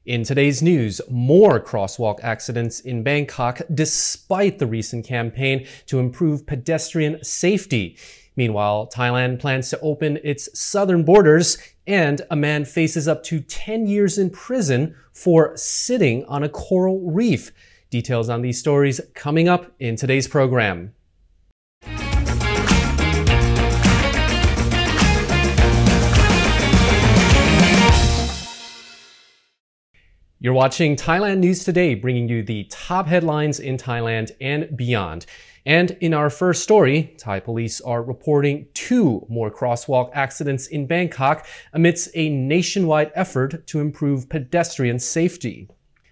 In today's news, more crosswalk accidents in Bangkok despite the recent campaign to improve pedestrian safety. Meanwhile, Thailand plans to open its southern borders, and a man faces up to 10 years in prison for sitting on a coral reef. Details on these stories coming up in today's program. You're watching Thailand News Today, bringing you the top headlines in Thailand and beyond. And in our first story, Thai police are reporting 2 more crosswalk accidents in Bangkok amidst a nationwide effort to improve pedestrian safety.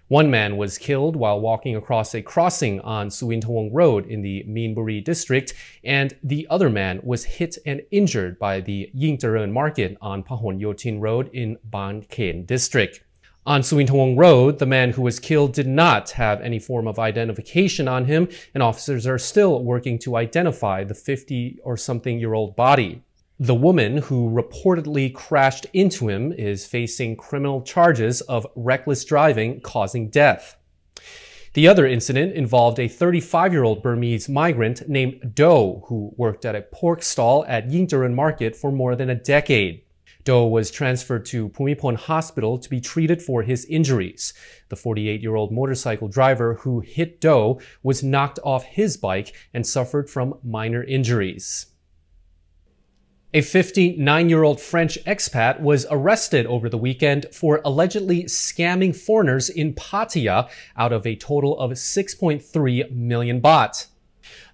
One man was killed while walking across a crossing on Suwintawong Road in the Meenburi district, and the other man was hit and injured by the Yingtaran Market on Pahon Yotin Road in Ban Khen district. On Suwintawong Road, the man who was killed did not have any form of identification on him, and officers are still working to identify the 50-or-something-year-old body. The woman who reportedly crashed into him is facing criminal charges of reckless driving causing death. The other incident involved a 35-year-old Burmese migrant named Do, who worked at a pork stall at Yingtaran Market for more than a decade. Do was transferred to Pumipon Hospital to be treated for his injuries. The 48-year-old motorcycle driver who hit Do was knocked off his bike and suffered from minor injuries. A 59-year-old French expat was arrested over the weekend for allegedly scamming foreigners in Pattaya out of a total of 6.3 million baht.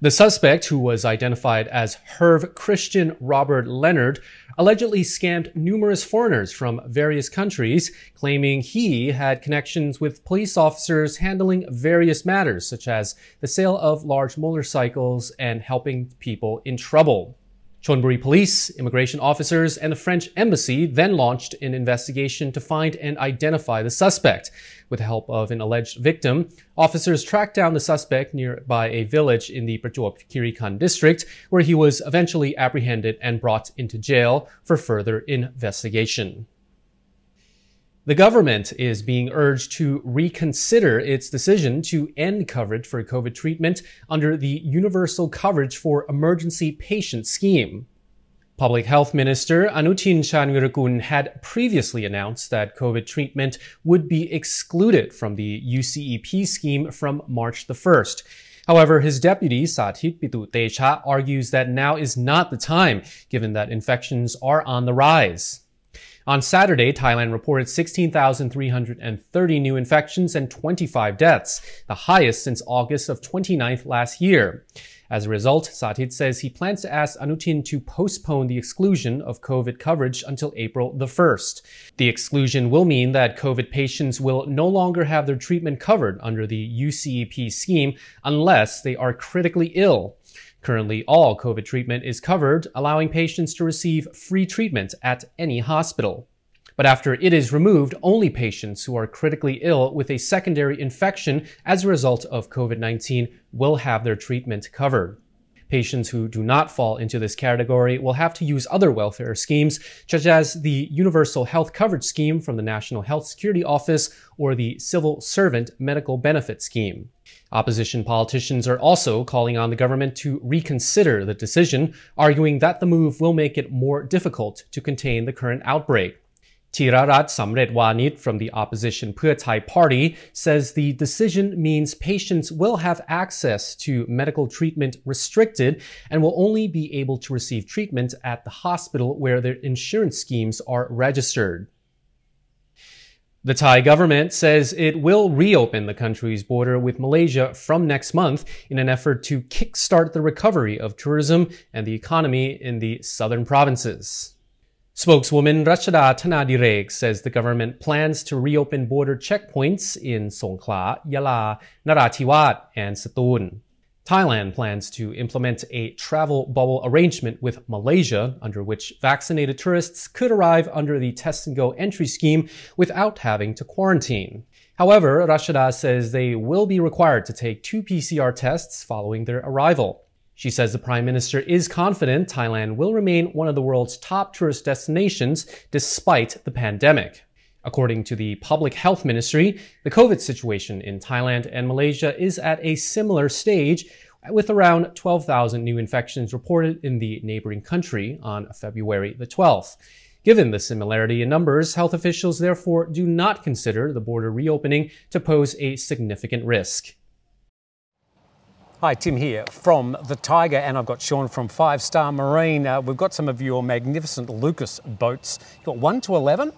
The suspect, who was identified as Herve Christian Robert Leonard, allegedly scammed numerous foreigners from various countries, claiming he had connections with police officers handling various matters, such as the sale of large motorcycles and helping people in trouble. Chonburi police, immigration officers, and the French embassy then launched an investigation to find and identify the suspect. With the help of an alleged victim, officers tracked down the suspect nearby a village in the Prachuap Khiri Khan district, where he was eventually apprehended and brought into jail for further investigation. The government is being urged to reconsider its decision to end coverage for COVID treatment under the Universal Coverage for Emergency Patient Scheme. Public Health Minister Anutin Charnvirakul had previously announced that COVID treatment would be excluded from the UCEP scheme from March the 1st. However, his deputy, Sathit Pitutecha, argues that now is not the time, given that infections are on the rise. On Saturday, Thailand reported 16,330 new infections and 25 deaths, the highest since August of 29th last year. As a result, Sathit says he plans to ask Anutin to postpone the exclusion of COVID coverage until April the 1st. The exclusion will mean that COVID patients will no longer have their treatment covered under the UCEP scheme unless they are critically ill. Currently, all COVID treatment is covered, allowing patients to receive free treatment at any hospital. But after it is removed, only patients who are critically ill with a secondary infection as a result of COVID-19 will have their treatment covered. Patients who do not fall into this category will have to use other welfare schemes, such as the Universal Health Coverage Scheme from the National Health Security Office or the Civil Servant Medical Benefit Scheme. Opposition politicians are also calling on the government to reconsider the decision, arguing that the move will make it more difficult to contain the current outbreak. Thirarat Samretwanit from the opposition Pheu Thai party says the decision means patients will have access to medical treatment restricted and will only be able to receive treatment at the hospital where their insurance schemes are registered. The Thai government says it will reopen the country's border with Malaysia from next month in an effort to kickstart the recovery of tourism and the economy in the southern provinces. Spokeswoman Rachada Thanadirek says the government plans to reopen border checkpoints in Songkhla, Yala, Narathiwat, and Satun. Thailand plans to implement a travel bubble arrangement with Malaysia, under which vaccinated tourists could arrive under the test-and-go entry scheme without having to quarantine. However, Rachada says they will be required to take 2 PCR tests following their arrival. She says the Prime Minister is confident Thailand will remain one of the world's top tourist destinations despite the pandemic. According to the Public Health Ministry, the COVID situation in Thailand and Malaysia is at a similar stage, with around 12,000 new infections reported in the neighboring country on February the 12th. Given the similarity in numbers, health officials therefore do not consider the border reopening to pose a significant risk. Hi, Tim here from the Thaiger, and I've got Sean from 5 Star Marine. We've got some of your magnificent Lucas boats. You've got 1 to 11?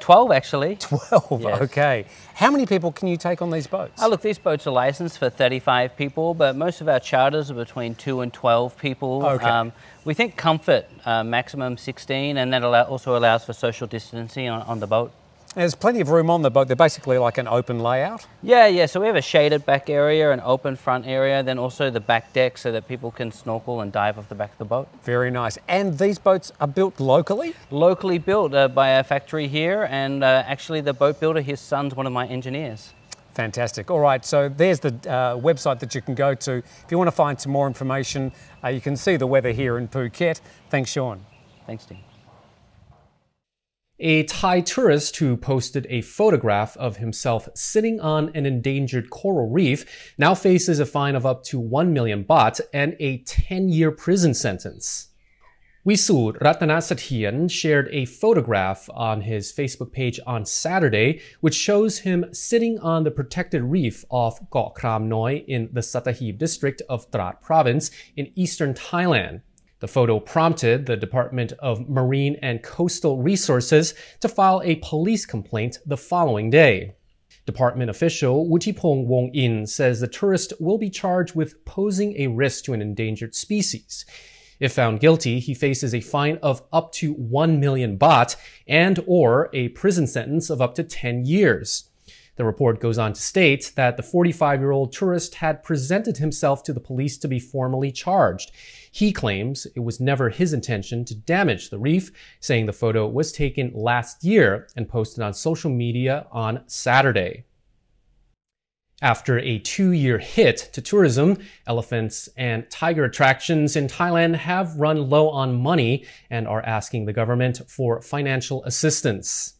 12 actually. 12, yes. Okay. How many people can you take on these boats? Look, these boats are licensed for 35 people, but most of our charters are between 2 and 12 people. Okay. We think comfort, maximum 16, and that also allows for social distancing on the boat. There's plenty of room on the boat. They're basically like an open layout? Yeah, so we have a shaded back area, an open front area, then also the back deck so that people can snorkel and dive off the back of the boat. Very nice. And these boats are built locally? Locally built by a factory here, and actually the boat builder, his son's one of my engineers. Fantastic. All right, so there's the website that you can go to. If you want to find some more information, you can see the weather here in Phuket. Thanks, Sean. Thanks, Tim. A Thai tourist who posted a photograph of himself sitting on an endangered coral reef now faces a fine of up to 1 million baht and a 10-year prison sentence. Wisud Ratanasathien shared a photograph on his Facebook page on Saturday, which shows him sitting on the protected reef off Got Kram Noi in the Sattahip district of Trat province in eastern Thailand. The photo prompted the Department of Marine and Coastal Resources to file a police complaint the following day. Department official Wuchipong Wong In says the tourist will be charged with posing a risk to an endangered species. If found guilty, he faces a fine of up to 1 million baht and/or a prison sentence of up to 10 years. The report goes on to state that the 45-year-old tourist had presented himself to the police to be formally charged. He claims it was never his intention to damage the reef, saying the photo was taken last year and posted on social media on Saturday. After a 2-year hit to tourism, elephants and tiger attractions in Thailand have run low on money and are asking the government for financial assistance.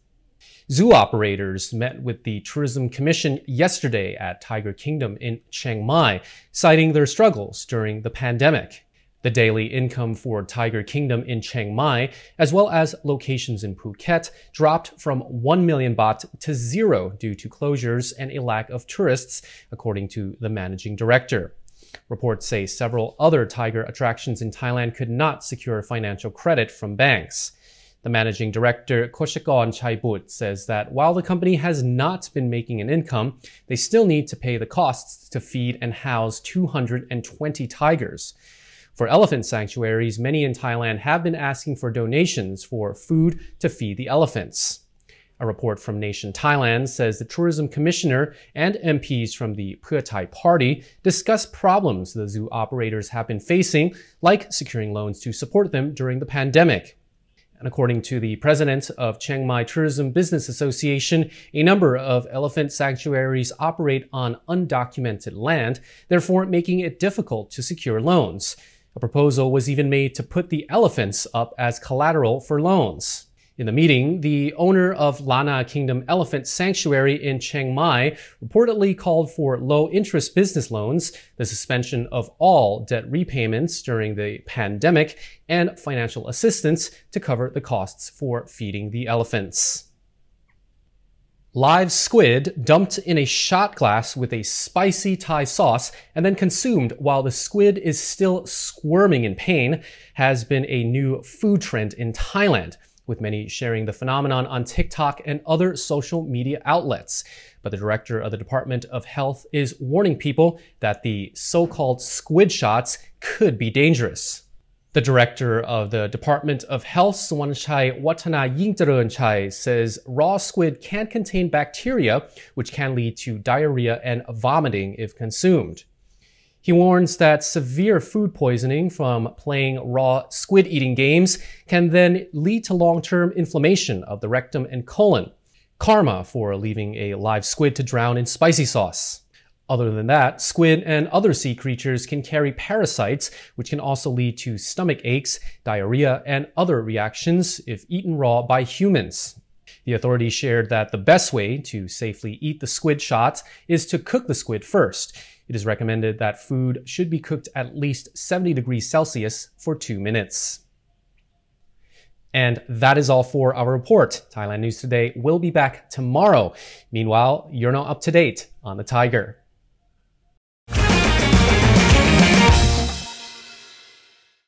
Zoo operators met with the Tourism Commission yesterday at Tiger Kingdom in Chiang Mai, citing their struggles during the pandemic. The daily income for Tiger Kingdom in Chiang Mai, as well as locations in Phuket, dropped from 1 million baht to 0 due to closures and a lack of tourists, according to the managing director. Reports say several other tiger attractions in Thailand could not secure financial credit from banks. The managing director, Koshakon Chaibut, says that while the company has not been making an income, they still need to pay the costs to feed and house 220 tigers. For elephant sanctuaries, many in Thailand have been asking for donations for food to feed the elephants. A report from Nation Thailand says the tourism commissioner and MPs from the Pheu Thai party discussed problems the zoo operators have been facing, like securing loans to support them during the pandemic. And according to the president of Chiang Mai Tourism Business Association, a number of elephant sanctuaries operate on undocumented land, therefore making it difficult to secure loans. A proposal was even made to put the elephants up as collateral for loans. In the meeting, the owner of Lana Kingdom Elephant Sanctuary in Chiang Mai reportedly called for low-interest business loans, the suspension of all debt repayments during the pandemic, and financial assistance to cover the costs for feeding the elephants. Live squid dumped in a shot glass with a spicy Thai sauce and then consumed while the squid is still squirming in pain has been a new food trend in Thailand, with many sharing the phenomenon on TikTok and other social media outlets. But the director of the Department of Health is warning people that the so-called squid shots could be dangerous. The director of the Department of Health, Suwanchai Watana Yingtaranchai, says raw squid can contain bacteria, which can lead to diarrhea and vomiting if consumed. He warns that severe food poisoning from playing raw squid-eating games can then lead to long-term inflammation of the rectum and colon, karma for leaving a live squid to drown in spicy sauce. Other than that, squid and other sea creatures can carry parasites, which can also lead to stomach aches, diarrhea, and other reactions if eaten raw by humans. The authorities shared that the best way to safely eat the squid shots is to cook the squid first. It is recommended that food should be cooked at least 70 degrees Celsius for 2 minutes. And that is all for our report. Thailand News Today will be back tomorrow. Meanwhile, you're now up to date on the Thaiger.